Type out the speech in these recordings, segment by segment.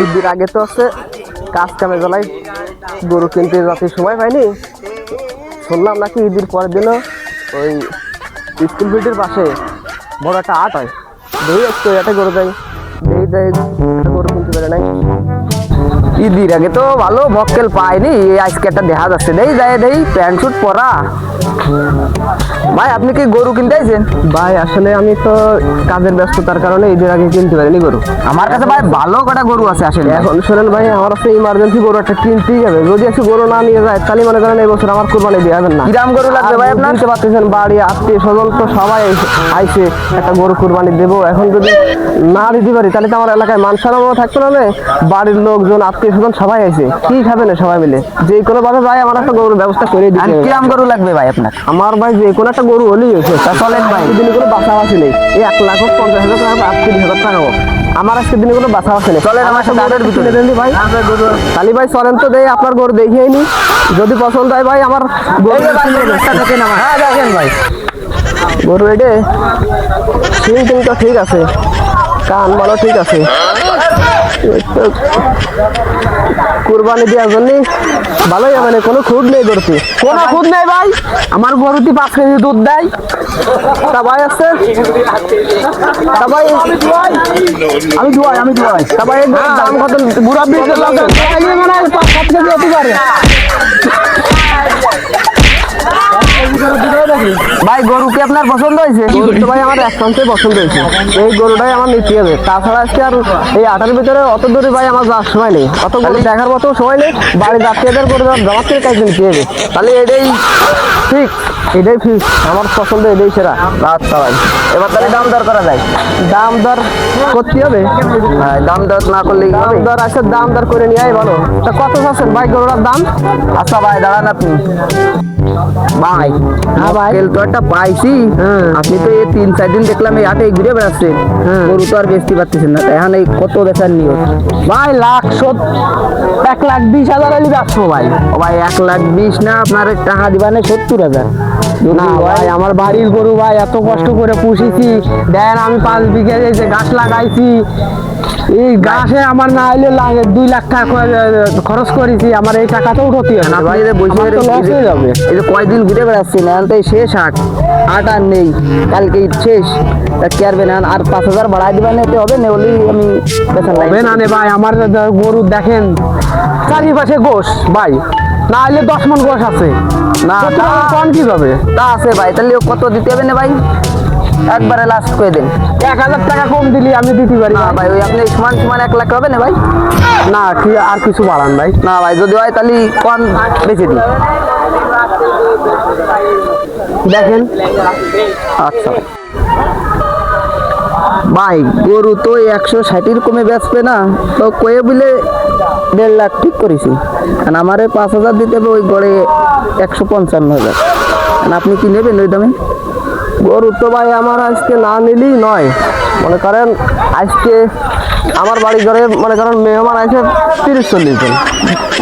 ঈদের আগে তো আছে কাজ কামে জ্বালাই গরু কিনতে যাতে সময় পাইনি। শুনলাম নাকি ঈদের পরের দিনও ওই স্কুল ফিল্ডের পাশে বড় একটা আট হয়, দেখি একটু এটা গরু দেয় দেয় গরু কিনতে পারে নাই। ঈদের আগে তো ভালো মক্কেল পাইনি, আজকে একটা দেখা যাচ্ছে দেই যায় দেই প্যান্ট শুট পরা। ভাই আপনি কি গরু কিনতে আইছেন? ভাই আসলে আমি তো কাজের ব্যস্ততার কারণে ঈদের আগে কিনতে পারিনি গরু। আমার কাছে ভাই ভালো কটা গরু আছে আসলে। এখন শোনেন ভাই, আমার কাছে ইমার্জেন্সি গরু একটা কিনতেই হবে। যদি একটু গরু না নিয়ে যায় তাহলে মনে করেন এই বছর আমার কোরবানি দিয়ে যাবেন না। কিরাম গরু লাগবে ভাই আপনার? বুঝতে পারতেছেন, বাড়ি আত্মীয় স্বজন তো সবাই আইছে, একটা গরু কোরবানি দেবো। এখন যদি না দিতে পারি তাহলে তো আমার এলাকায় মান সম্মানও থাকতো না। বাড়ির লোকজন আত্মীয় স্বজন সবাই আইছে, কি খাবেন সবাই মিলে? যে কোনো ভাবে ভাই আমার একটা গরুর ব্যবস্থা করে দিতে। কিরাম গরু লাগবে ভাই আপনার? আমার ভাই যে কোনো একটা গরু হলেই হয়েছে। চলেন ভাই, দিনে কোনো বাছাবাছি নেই। এই 1,50,000 টাকা 38,000 টাকা আমার আজকে দিনে কোনো বাছাবাছি নেই। চলেন আমার সাথে গাড়ির ভিতরে দেন ভাই। তালি ভাই চলেন তো দেই, আপনার গরু দেখিয়ে নি, যদি পছন্দ হয় ভাই আমার গরু দেখেন ভাই। গরু এডে সিং তো ঠিক আছে, কান ভালো ঠিক আছে, কুরবানি দেওয়ার জন্য ভালোই মানে কোনো খুদ নেই গরুতে, কোনো খুদ নেই ভাই। আমার গরুটি 5 কেজি দুধ দেয়। তা ভাই আছে তা ভাই আমি ধোয়াই তা ভাই দাম কত? বুড়া বিশ মানে 5-7 কেজি হতে পারে ভাই। গরু কি আপনার পছন্দ হয়েছে? ভাই আমার একদমই পছন্দ হয়েছে, এই গরুটাই আমার নিতে হবে। তাছাড়া আজকে আর এই আটার ভিতরে অত দূরে ভাই আমার যাওয়ার সময় নেই, অত গরু দেখার মতো সময় নেই। বাড়ির যাত্রীদের গরু জমা থেকে কাজ নিতে হবে। তাহলে এটাই ঠিক, এটাই ফিক্স, আমার পছন্দ এটাই সেরা। আচ্ছা ভাই, এবার তাহলে দাম দর করা যায়? দাম দর করতে হবে ভাই, দাম দর না করলে দাম দর আছে, দাম দর করে নিয়ে ভালো। তা কত চাচ্ছেন ভাই গরুটার দাম? আচ্ছা ভাই দাঁড়ান আপনি। ভাই হ্যাঁ ভাই, তো একটা পাইছি। আপনি তো এই 3-4 দিন দেখলাম এই হাটে ঘুরে বেড়াচ্ছেন, গরু তো আর বেচতে পারতেছেন না। এখন এই কত বেচার নিয়ত ভাই? 1,20,000 হলে বেচবো ভাই। ও ভাই 1,20,000 না, আপনার টাকা দিবা না 70,000। না ভাই, আমার বাড়ির গরু ভাই, এত কষ্ট করে পুষেছি। দেন আমি 5 বিঘা যে গাছ লাগাইছি, এই গাছে আমার না হলে 2 লাখ টাকা খরচ করেছি, আমার এই টাকাটা উঠতে হবে না ভাই, লস হয়ে যাবে। এই যে কয়দিন ঘুরে বেড়াচ্ছি না, তাই শেষ হাট আর নেই, কালকে শেষ। তা কি আরবে না, আর 5,000 বাড়াই দিবেন, এতে হবে না? হলেই আমি বেতন লাগবে না ভাই। আমার গরু দেখেন চারিপাশে গোশ ভাই, না হলে 10 মণ গোশ আছে। না কোন কি যাবে? তা আছে ভাই, তাহলে কত দিতে হবে না ভাই? একবারে লাস্ট করে দেন। 1,000 টাকা কম দিলি আমি দিতে পারি না ভাই। ওই আপনি সমান 1 লাখ হবে না ভাই? না কি আর কিছু বাড়ান ভাই? না ভাই, যদি হয় তাহলে কোন বেঁচে দিই দেখেন। আচ্ছা ভাই, গরু তো 160 কমে বেচবে না, তো কয়ে বলে 1.5 লাখ ঠিক করেছি। কারণ আমারে 5,000 দিতে হবে, ওই গড়ে 155,000। আপনি কি নেবেন ওই দামে? গরু তো ভাই আমার আজকে না নিলেই নয়। মনে করেন আজকে আমার বাড়ি ঘরে মনে করেন মেহমান আছে 30-40 জন,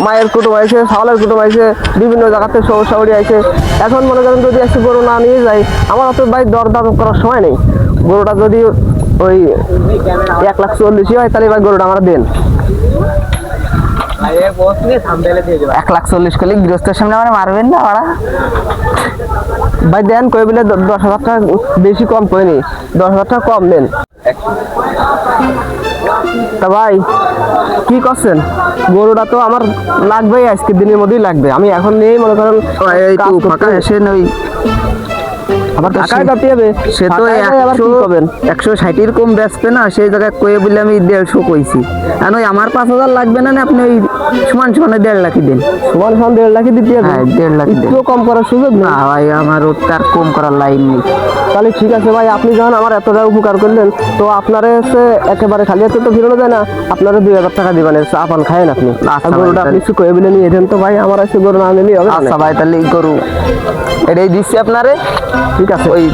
মায়ের কুটুম আছে, ছাগলের কুটুম আছে, বিভিন্ন জায়গাতে সৌরি আছে। এখন মনে করেন যদি আজকে গরু না নিয়ে যাই, আমার অত ভাই দরদাম করার সময় নেই। গরুটা যদি ওই 1,40,000 হয় তাহলে ভাই গরুটা আমরা দেন। 1,40,000 করলে গৃহস্থের সামনে আমার মারবেন না ওরা ভাই? দেন কই বলে 10,000 টাকা বেশি কম করে নি, 10,000 টাকা কম দেন। তা ভাই কি করছেন? গরুটা তো আমার লাগবেই, আজকে দিনের মধ্যেই লাগবে। আমি এখন নিয়েই মনে করেন ফাঁকা এসে ওই আবার টাকায় কাটতে হবে। সে তো 160 কম বেচবে না, সেই জায়গায় কয়ে বলে আমি 150 কইছি। আর ওই আমার 5,000 লাগবে না, আপনি ওই সমান 1.5 লাখই দেন। সমান 1.5 লাখই দিতে হবে? হ্যাঁ 1.5 লাখ। একটু কম করার সুযোগ না ভাই? আমার তার কম করার লাইন নেই। তাহলে ঠিক আছে ভাই, আপনি যখন আমার এতটা উপকার করলেন, তো আপনারা হচ্ছে একেবারে খালি হাতে তো ফিরানো যায় না। আপনারা 2,000 টাকা দিবেন, চা পান খায়েন আপনি। গরুটা আপনি একটু কয়ে বলে নিয়ে দেন তো ভাই, আমার আজকে গরু না নিলেই হবে। আচ্ছা ভাই, তাহলে এই গরু এটাই দিচ্ছি আপনারে। ঠিক আছে, ওই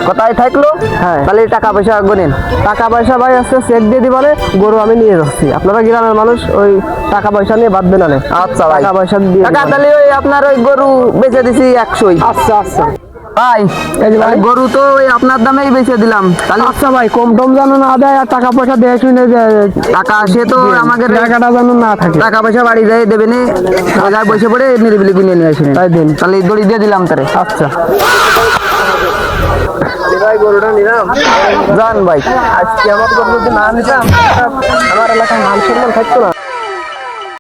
কথাই থাকলো। হ্যাঁ, তাহলে টাকা পয়সা গুনেন। টাকা পয়সা ভাই আজকে চেক দিয়ে দিবানে, গরু আমি নিয়ে যাচ্ছি। আপনারা গ্রামের মানুষ, ওই টাকা পয়সা নিয়ে বাদ দেন। আচ্ছা ভাই, টাকা পয়সা দিয়ে তাহলে ওই আপনার ওই গরু বেচে দিছি 100। আচ্ছা আচ্ছা। ভাই এই যে ভাই। গরু তো ওই আপনার দামেই বেচে দিলাম, তাহলে আচ্ছা ভাই, কম টম যেন না দেয় আর টাকা পয়সা দেয় শুনে টাকা সে তো আমাকে টাকাটা যেন না থাকে। টাকা পয়সা বাড়ি দেয় দেবে নি, বাজার বসে পড়ে নিরিবিলি কিনে নিয়ে আসেন। তাই দিন। তাহলে এই দড়ি দিয়ে দিলাম তারে। আচ্ছা ভাই গরুটা নিলাম, যান ভাই। আজকে আমার গরু যদি না নিতাম আমার এলাকায় মান সম্মান থাকতো না।